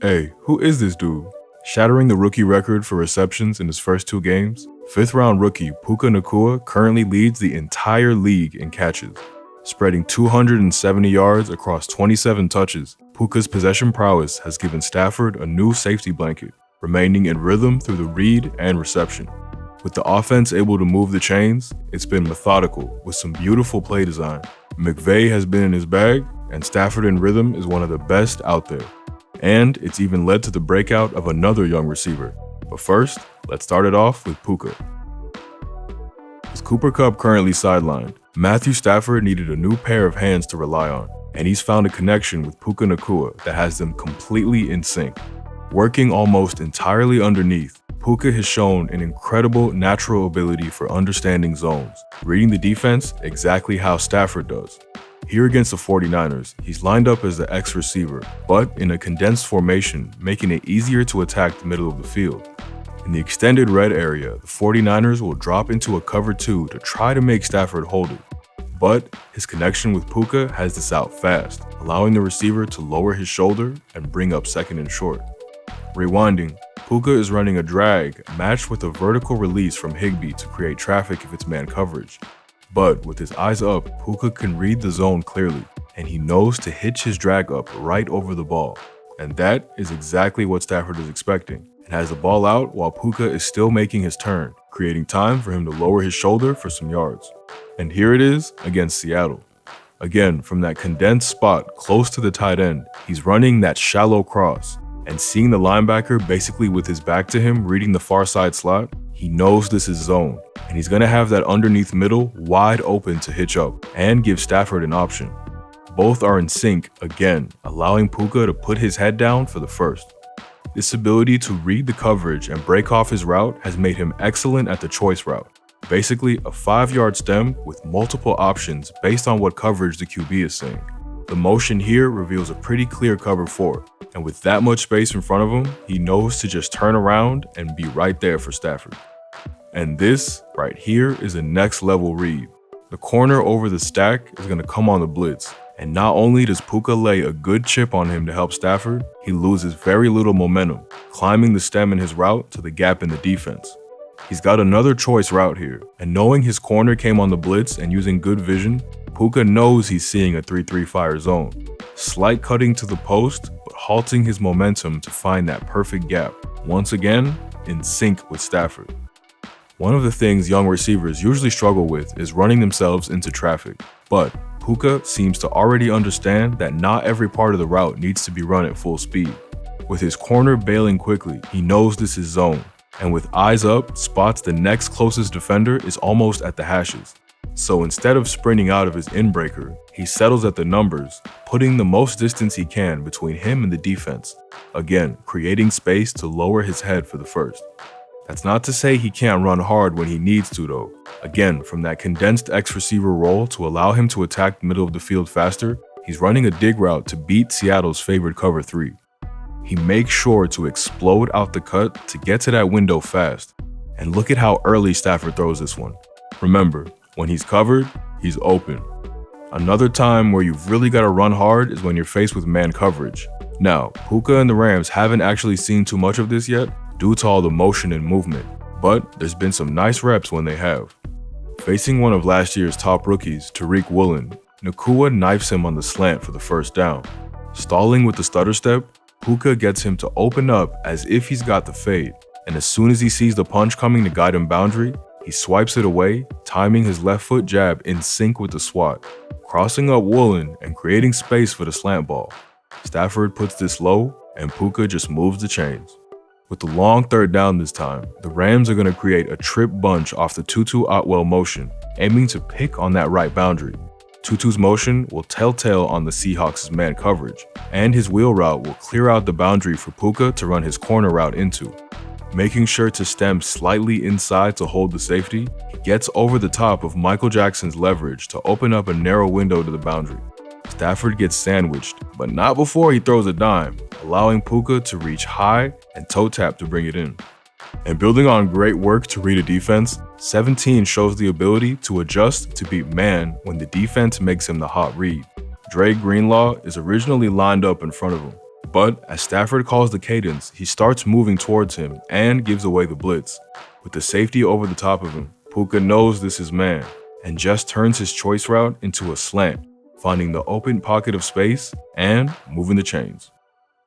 Hey, who is this dude? Shattering the rookie record for receptions in his first 2 games, 5th round rookie Puka Nacua currently leads the entire league in catches. Spreading 270 yards across 27 touches, Puka's possession prowess has given Stafford a new safety blanket, remaining in rhythm through the read and reception. With the offense able to move the chains, it's been methodical with some beautiful play design. McVay has been in his bag, and Stafford in rhythm is one of the best out there. And it's even led to the breakout of another young receiver. But first, let's start it off with Puka. With Cooper Kupp currently sidelined, Matthew Stafford needed a new pair of hands to rely on, and he's found a connection with Puka Nacua that has them completely in sync. Working almost entirely underneath, Puka has shown an incredible natural ability for understanding zones, reading the defense exactly how Stafford does. Here against the 49ers, he's lined up as the X receiver, but in a condensed formation, making it easier to attack the middle of the field. In the extended red area, the 49ers will drop into a cover 2 to try to make Stafford hold it. But his connection with Puka has this out fast, allowing the receiver to lower his shoulder and bring up second and short. Rewinding, Puka is running a drag matched with a vertical release from Higbee to create traffic if it's man coverage. But with his eyes up, Puka can read the zone clearly, and he knows to hitch his drag up right over the ball. And that is exactly what Stafford is expecting, and has the ball out while Puka is still making his turn, creating time for him to lower his shoulder for some yards. And here it is against Seattle. Again, from that condensed spot close to the tight end, he's running that shallow cross, and seeing the linebacker basically with his back to him reading the far side slot, he knows this is zone, and he's going to have that underneath middle wide open to hitch up and give Stafford an option. Both are in sync again, allowing Puka to put his head down for the first. This ability to read the coverage and break off his route has made him excellent at the choice route. Basically a 5-yard stem with multiple options based on what coverage the QB is seeing. The motion here reveals a pretty clear cover 4, and with that much space in front of him, he knows to just turn around and be right there for Stafford. And this right here is a next level read. The corner over the stack is going to come on the blitz, and not only does Puka lay a good chip on him to help Stafford, he loses very little momentum, climbing the stem in his route to the gap in the defense. He's got another choice route here, and knowing his corner came on the blitz and using good vision, Puka knows he's seeing a 3-3 fire zone. Slight cutting to the post, but halting his momentum to find that perfect gap, once again in sync with Stafford. One of the things young receivers usually struggle with is running themselves into traffic, but Puka seems to already understand that not every part of the route needs to be run at full speed. With his corner bailing quickly, he knows this is zone, and with eyes up, spots the next closest defender is almost at the hashes. So instead of sprinting out of his in-breaker, he settles at the numbers, putting the most distance he can between him and the defense, again creating space to lower his head for the first. That's not to say he can't run hard when he needs to though. Again, from that condensed X receiver role to allow him to attack the middle of the field faster, he's running a dig route to beat Seattle's favored cover 3. He makes sure to explode out the cut to get to that window fast. And look at how early Stafford throws this one. Remember, when he's covered, he's open. Another time where you've really got to run hard is when you're faced with man coverage. Now, Puka and the Rams haven't actually seen too much of this yet, due to all the motion and movement, but there's been some nice reps when they have. Facing one of last year's top rookies, Tariq Woolen, Nacua knifes him on the slant for the first down. Stalling with the stutter step, Puka gets him to open up as if he's got the fade, and as soon as he sees the punch coming to guide him boundary, he swipes it away, timing his left foot jab in sync with the swat, crossing up Woolen and creating space for the slant ball. Stafford puts this low, and Puka just moves the chains. With the long third down this time, the Rams are going to create a trip bunch off the Tutu Otwell motion, aiming to pick on that right boundary. Tutu's motion will telltale on the Seahawks' man coverage, and his wheel route will clear out the boundary for Puka to run his corner route into. Making sure to stem slightly inside to hold the safety, he gets over the top of Michael Jackson's leverage to open up a narrow window to the boundary. Stafford gets sandwiched, but not before he throws a dime, allowing Puka to reach high and toe tap to bring it in. And building on great work to read a defense, 17 shows the ability to adjust to beat man when the defense makes him the hot read. Dre Greenlaw is originally lined up in front of him, But as Stafford calls the cadence, he starts moving towards him and gives away the blitz. With the safety over the top of him, Puka knows this is man and just turns his choice route into a slant, finding the open pocket of space and moving the chains.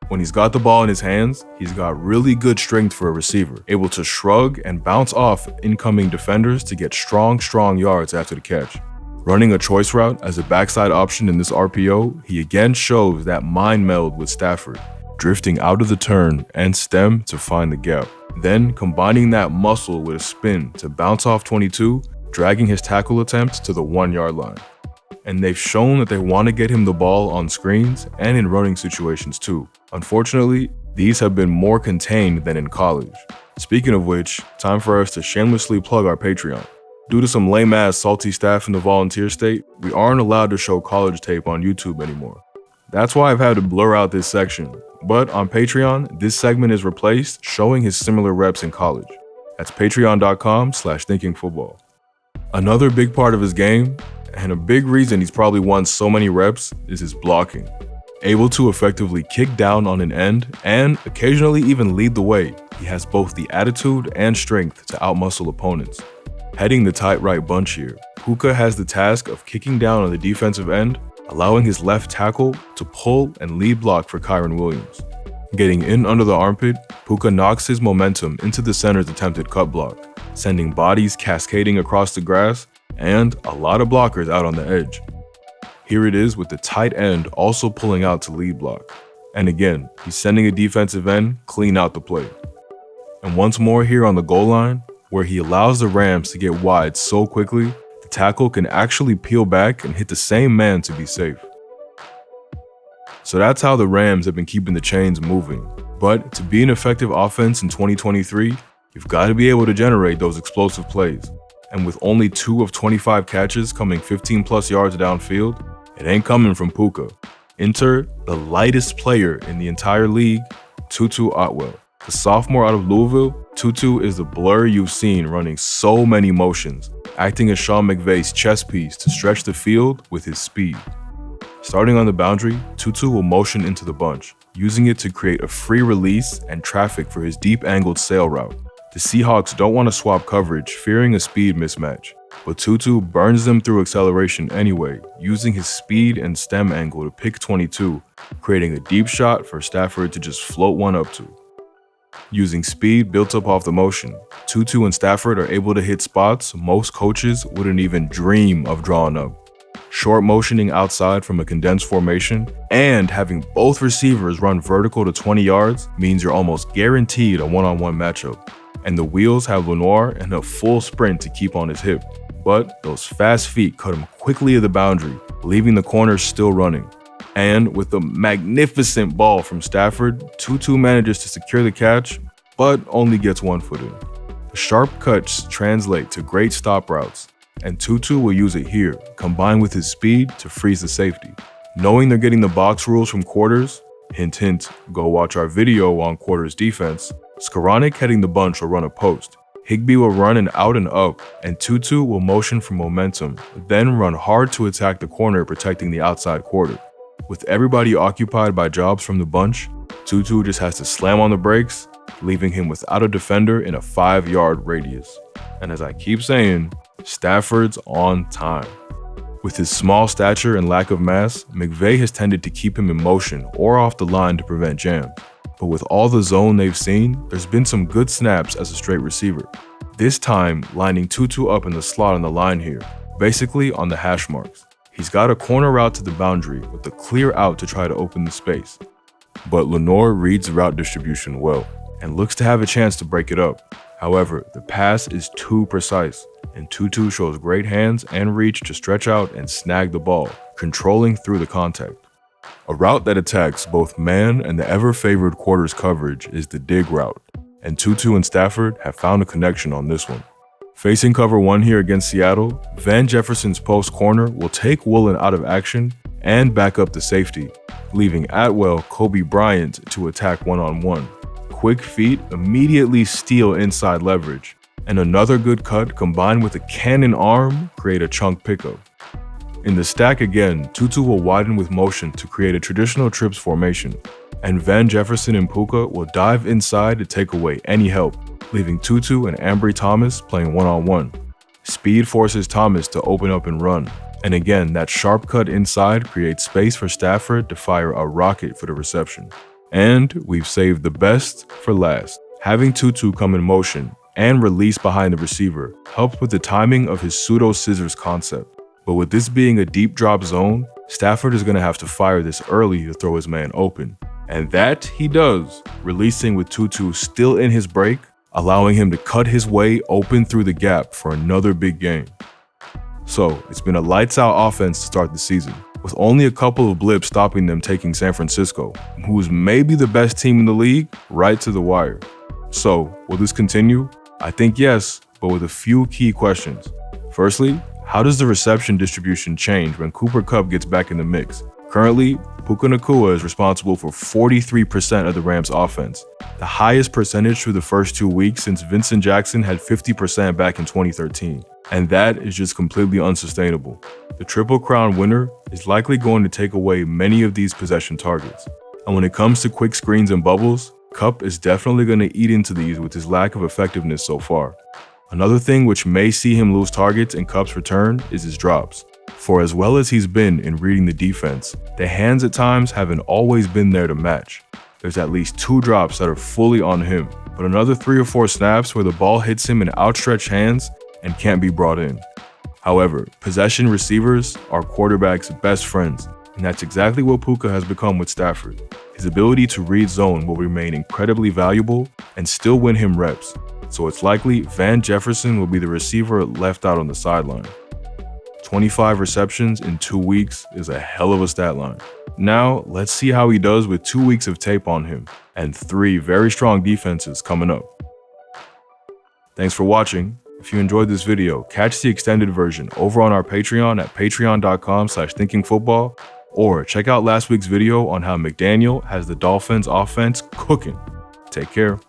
When he's got the ball in his hands, he's got really good strength for a receiver, able to shrug and bounce off incoming defenders to get strong yards after the catch. Running a choice route as a backside option in this RPO, he again shows that mind meld with Stafford, drifting out of the turn and stem to find the gap. Then combining that muscle with a spin to bounce off 22, dragging his tackle attempt to the 1-yard line. And they've shown that they want to get him the ball on screens and in running situations too. Unfortunately, these have been more contained than in college. Speaking of which, time for us to shamelessly plug our Patreon. Due to some lame-ass salty staff in the volunteer state, we aren't allowed to show college tape on YouTube anymore. That's why I've had to blur out this section. But on Patreon, this segment is replaced, showing his similar reps in college. That's patreon.com/thinkingfootball. Another big part of his game, and a big reason he's probably won so many reps, is his blocking. Able to effectively kick down on an end and occasionally even lead the way, he has both the attitude and strength to outmuscle opponents. Heading the tight right bunch here, Puka has the task of kicking down on the defensive end, allowing his left tackle to pull and lead block for Kyren Williams. Getting in under the armpit, Puka knocks his momentum into the center's attempted cut block, sending bodies cascading across the grass and a lot of blockers out on the edge. Here it is with the tight end also pulling out to lead block. And again, he's sending a defensive end clean out the play. And once more here on the goal line, where he allows the Rams to get wide so quickly, the tackle can actually peel back and hit the same man to be safe. So that's how the Rams have been keeping the chains moving. But to be an effective offense in 2023, you've got to be able to generate those explosive plays. And with only 2 of 25 catches coming 15+ yards downfield, it ain't coming from Puka. Enter the lightest player in the entire league, Tutu. The sophomore out of Louisville, Tutu is the blur you've seen running so many motions, acting as Sean McVay's chess piece to stretch the field with his speed. Starting on the boundary, Tutu will motion into the bunch, using it to create a free release and traffic for his deep angled sail route. The Seahawks don't want to swap coverage, fearing a speed mismatch, but Tutu burns them through acceleration anyway, using his speed and stem angle to pick 22, creating a deep shot for Stafford to just float one up to. Using speed built up off the motion, Tutu and Stafford are able to hit spots most coaches wouldn't even dream of drawing up. Short motioning outside from a condensed formation and having both receivers run vertical to 20 yards means you're almost guaranteed a one-on-one matchup. And the wheels have Lenoir in a full sprint to keep on his hip. But those fast feet cut him quickly to the boundary, leaving the corners still running. And with a magnificent ball from Stafford, Tutu manages to secure the catch, but only gets one foot in. The sharp cuts translate to great stop routes, and Tutu will use it here, combined with his speed to freeze the safety. Knowing they're getting the box rules from quarters, hint hint, go watch our video on quarters defense, Skoranek heading the bunch will run a post. Higbee will run an out and up, and Tutu will motion for momentum, then run hard to attack the corner protecting the outside quarter. With everybody occupied by jobs from the bunch, Tutu just has to slam on the brakes, leaving him without a defender in a 5-yard radius. And as I keep saying, Stafford's on time. With his small stature and lack of mass, McVay has tended to keep him in motion or off the line to prevent jams. But with all the zone they've seen, there's been some good snaps as a straight receiver. This time, lining Tutu up in the slot on the line here, basically on the hash marks. He's got a corner route to the boundary with a clear out to try to open the space. But Lenoir reads the route distribution well and looks to have a chance to break it up. However, the pass is too precise, and Tutu shows great hands and reach to stretch out and snag the ball, controlling through the contact. A route that attacks both man and the ever-favored quarters coverage is the dig route, and Tutu and Stafford have found a connection on this one. Facing cover 1 here against Seattle, Van Jefferson's post corner will take Woolen out of action and back up the safety, leaving Atwell Kobe Bryant to attack one-on-one. Quick feet immediately steal inside leverage, and another good cut combined with a cannon arm create a chunk pickup. In the stack again, Tutu will widen with motion to create a traditional trips formation, and Van Jefferson and Puka will dive inside to take away any help, leaving Tutu and Ambry Thomas playing one-on-one. Speed forces Thomas to open up and run, and again, that sharp cut inside creates space for Stafford to fire a rocket for the reception. And we've saved the best for last. Having Tutu come in motion and release behind the receiver helps with the timing of his pseudo-scissors concept. But with this being a deep drop zone, Stafford is going to have to fire this early to throw his man open. And that he does, releasing with Tutu still in his break, allowing him to cut his way open through the gap for another big game. So it's been a lights out offense to start the season, with only a couple of blips stopping them taking San Francisco, who is maybe the best team in the league, right to the wire. So will this continue? I think yes, but with a few key questions. Firstly, how does the reception distribution change when Cooper Kupp gets back in the mix? Currently, Puka Nacua is responsible for 43% of the Rams' offense, the highest percentage through the first 2 weeks since Vincent Jackson had 50% back in 2013. And that is just completely unsustainable. The Triple Crown winner is likely going to take away many of these possession targets. And when it comes to quick screens and bubbles, Kupp is definitely going to eat into these with his lack of effectiveness so far. Another thing which may see him lose targets in Kupp's return is his drops. For as well as he's been in reading the defense, the hands at times haven't always been there to match. There's at least 2 drops that are fully on him, but another 3 or 4 snaps where the ball hits him in outstretched hands and can't be brought in. However, possession receivers are quarterbacks' best friends, and that's exactly what Puka has become with Stafford. His ability to read zone will remain incredibly valuable and still win him reps, so it's likely Van Jefferson will be the receiver left out on the sideline. 25 receptions in 2 weeks is a hell of a stat line. Now, let's see how he does with 2 weeks of tape on him and 3 very strong defenses coming up. Thanks for watching. If you enjoyed this video, catch the extended version over on our Patreon at patreon.com/thinkingfootball, or check out last week's video on how McDaniel has the Dolphins offense cooking. Take care.